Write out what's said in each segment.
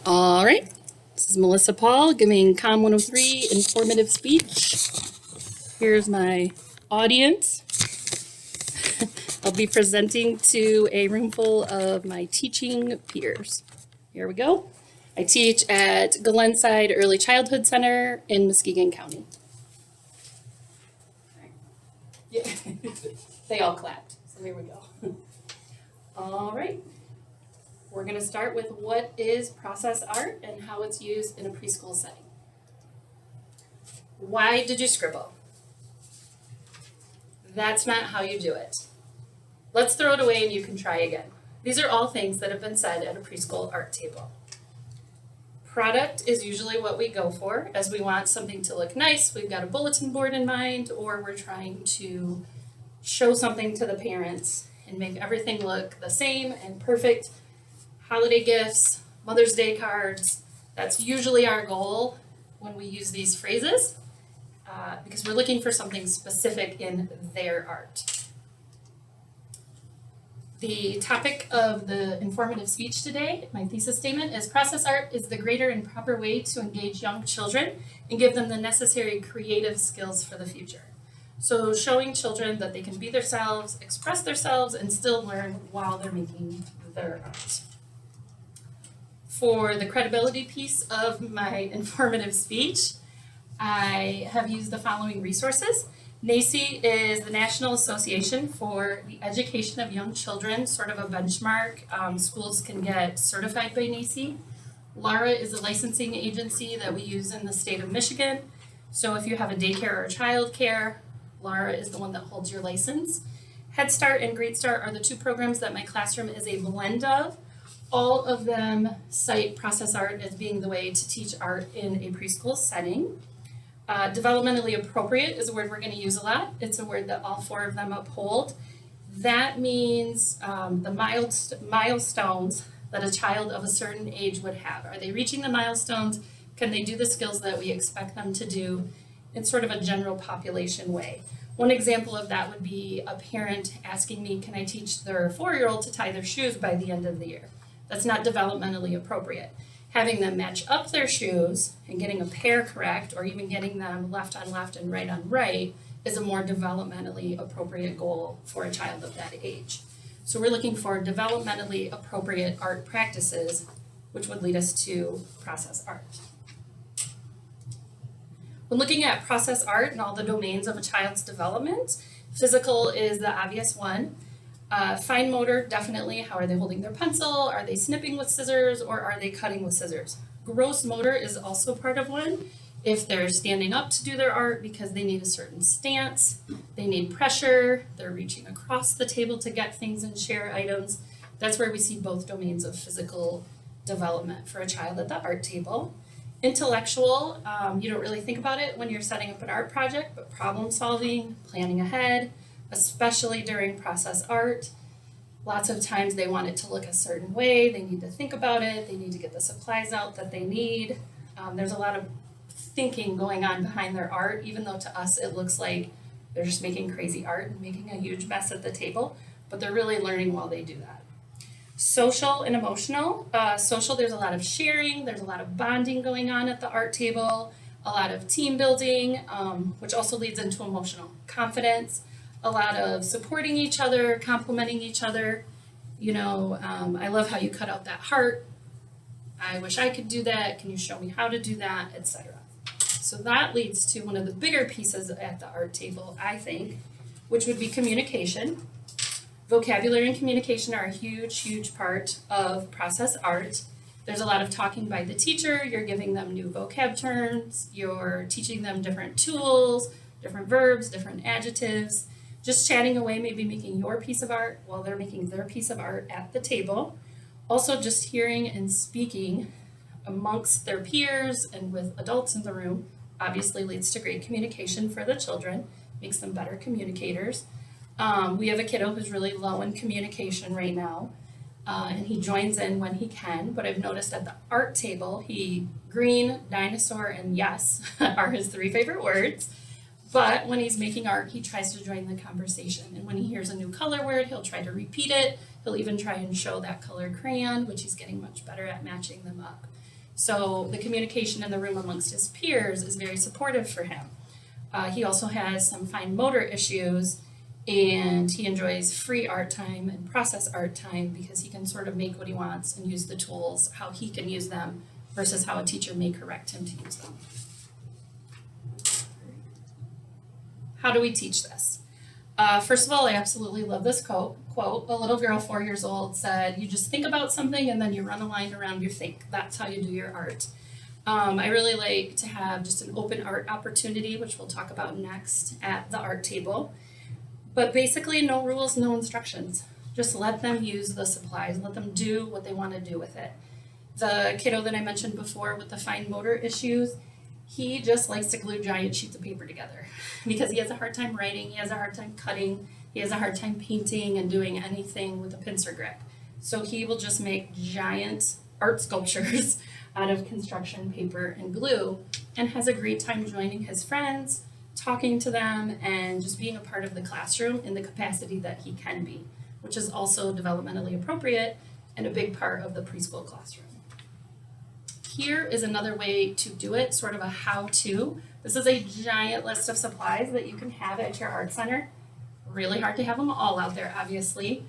All right, this is Melissa Paul giving COM 103 informative speech. Here's my audience. I'll be presenting to a room full of my teaching peers. Here we go. I teach at Glenside Early Childhood Center in Muskegon County. Yeah. They all clapped, so here we go. All right. We're going to start with what is process art and how it's used in a preschool setting. Why did you scribble? That's not how you do it. Let's throw it away and you can try again. These are all things that have been said at a preschool art table. Product is usually what we go for, as we want something to look nice. We've got a bulletin board in mind, or we're trying to show something to the parents and make everything look the same and perfect. Holiday gifts, Mother's Day cards, that's usually our goal when we use these phrases, because we're looking for something specific in their art. The topic of the informative speech today, my thesis statement, is process art is the greater and proper way to engage young children and give them the necessary creative skills for the future. So showing children that they can be themselves, express themselves, and still learn while they're making their art. For the credibility piece of my informative speech, I have used the following resources. NAEYC is the National Association for the Education of Young Children, sort of a benchmark. Schools can get certified by NAEYC. LARA is a licensing agency that we use in the state of Michigan. So if you have a daycare or child care, LARA is the one that holds your license. Head Start and Great Start are the two programs that my classroom is a blend of. All of them cite process art as being the way to teach art in a preschool setting. Developmentally appropriate is a word we're going to use a lot. It's a word that all four of them uphold. That means the milestones that a child of a certain age would have. Are they reaching the milestones? Can they do the skills that we expect them to do in sort of a general population way? One example of that would be a parent asking me, can I teach their 4-year-old to tie their shoes by the end of the year? That's not developmentally appropriate. Having them match up their shoes and getting a pair correct, or even getting them left on left and right on right, is a more developmentally appropriate goal for a child of that age. So we're looking for developmentally appropriate art practices, which would lead us to process art. When looking at process art and all the domains of a child's development, physical is the obvious one. Fine motor, definitely. How are they holding their pencil? Are they snipping with scissors, or are they cutting with scissors? Gross motor is also part of one. If they're standing up to do their art because they need a certain stance, they need pressure, they're reaching across the table to get things and share items, that's where we see both domains of physical development for a child at the art table. Intellectual, you don't really think about it when you're setting up an art project, but problem solving, planning ahead, especially during process art. Lots of times they want it to look a certain way, they need to think about it, they need to get the supplies out that they need. There's a lot of thinking going on behind their art, even though to us it looks like they're just making crazy art and making a huge mess at the table, but they're really learning while they do that. Social and emotional. Social, there's a lot of sharing, there's a lot of bonding going on at the art table, a lot of team building, which also leads into emotional confidence, a lot of supporting each other, complimenting each other. I love how you cut out that heart. I wish I could do that. Can you show me how to do that, etc. So that leads to one of the bigger pieces at the art table, I think, which would be communication. Vocabulary and communication are a huge, huge part of process art. There's a lot of talking by the teacher. You're giving them new vocab terms. You're teaching them different tools, different verbs, different adjectives. Just chatting away, maybe making your piece of art while they're making their piece of art at the table. Also just hearing and speaking amongst their peers and with adults in the room obviously leads to great communication for the children, makes them better communicators. We have a kiddo who's really low in communication right now, and he joins in when he can, but I've noticed at the art table, green, dinosaur, and yes are his 3 favorite words. But when he's making art, he tries to join the conversation. And when he hears a new color word, he'll try to repeat it. He'll even try and show that color crayon, which he's getting much better at matching them up. So the communication in the room amongst his peers is very supportive for him. He also has some fine motor issues, and he enjoys free art time and process art time because he can sort of make what he wants and use the tools how he can use them versus how a teacher may correct him to use them. How do we teach this? First of all, I absolutely love this quote. A little girl, 4 years old, said, "You just think about something and then you run a line around your think. That's how you do your art." I really like to have just an open art opportunity, which we'll talk about next at the art table. But basically, no rules, no instructions. Just let them use the supplies. Let them do what they want to do with it. The kiddo that I mentioned before with the fine motor issues, he just likes to glue giant sheets of paper together because he has a hard time writing, he has a hard time cutting, he has a hard time painting and doing anything with a pincer grip. So he will just make giant art sculptures out of construction paper and glue and has a great time joining his friends, talking to them, and just being a part of the classroom in the capacity that he can be, which is also developmentally appropriate and a big part of the preschool classroom. Here is another way to do it, sort of a how-to. This is a giant list of supplies that you can have at your art center. Really hard to have them all out there, obviously.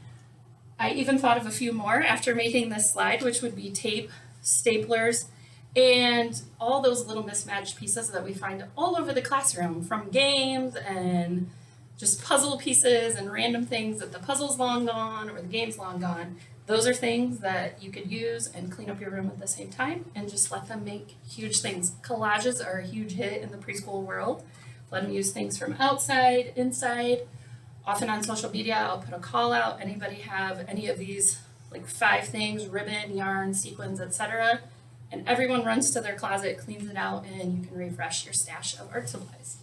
I even thought of a few more after making this slide, which would be tape, staplers, and all those little mismatched pieces that we find all over the classroom, from games and just puzzle pieces and random things that the puzzle's long gone or the game's long gone. Those are things that you could use and clean up your room at the same time and just let them make huge things. Collages are a huge hit in the preschool world. Let them use things from outside, inside. Often on social media, I'll put a call out. Anybody have any of these, like 5 things, ribbon, yarn, sequins, etc.? And everyone runs to their closet, cleans it out, and you can refresh your stash of art supplies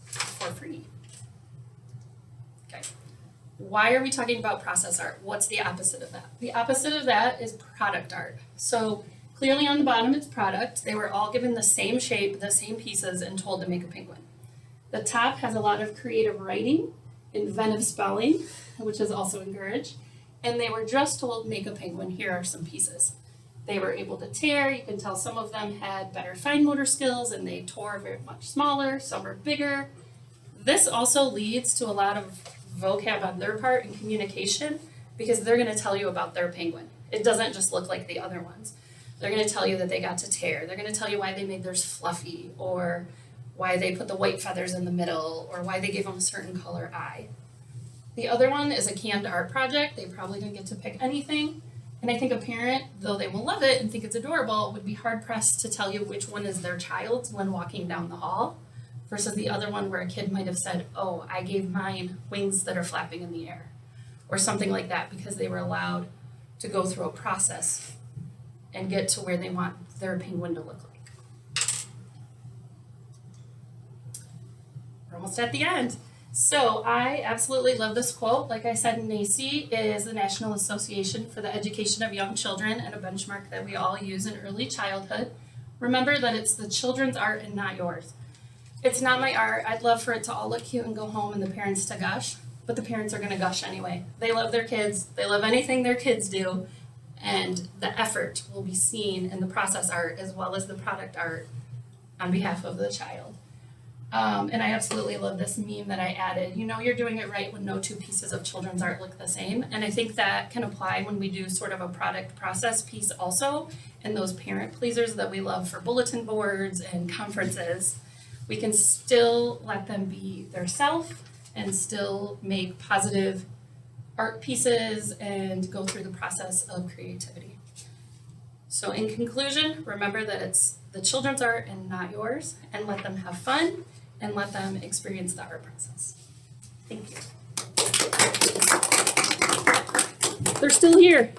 for free. Okay. Why are we talking about process art? What's the opposite of that? The opposite of that is product art. So clearly on the bottom it's product. They were all given the same shape, the same pieces, and told to make a penguin. The top has a lot of creative writing, inventive spelling, which is also encouraged, and they were just told make a penguin. Here are some pieces. They were able to tear. You can tell some of them had better fine motor skills and they tore very much smaller, some are bigger. This also leads to a lot of vocab on their part and communication because they're going to tell you about their penguin. It doesn't just look like the other ones. They're going to tell you that they got to tear. They're going to tell you why they made theirs fluffy, or why they put the white feathers in the middle, or why they gave them a certain color eye. The other one is a canned art project. They probably didn't get to pick anything. And I think a parent, though they will love it and think it's adorable, would be hard-pressed to tell you which one is their child's when walking down the hall versus the other one where a kid might have said, "Oh, I gave mine wings that are flapping in the air," or something like that, because they were allowed to go through a process and get to where they want their penguin to look like. We're almost at the end. So I absolutely love this quote. Like I said, NAEYC is the National Association for the Education of Young Children and a benchmark that we all use in early childhood. Remember that it's the children's art and not yours. It's not my art. I'd love for it to all look cute and go home and the parents to gush, but the parents are going to gush anyway. They love their kids. They love anything their kids do, and the effort will be seen in the process art as well as the product art on behalf of the child. And I absolutely love this meme that I added. You know you're doing it right when no 2 pieces of children's art look the same. And I think that can apply when we do sort of a product process piece also, and those parent pleasers that we love for bulletin boards and conferences. We can still let them be their self and still make positive art pieces and go through the process of creativity. So in conclusion, remember that it's the children's art and not yours, and let them have fun and let them experience the art process. Thank you. They're still here.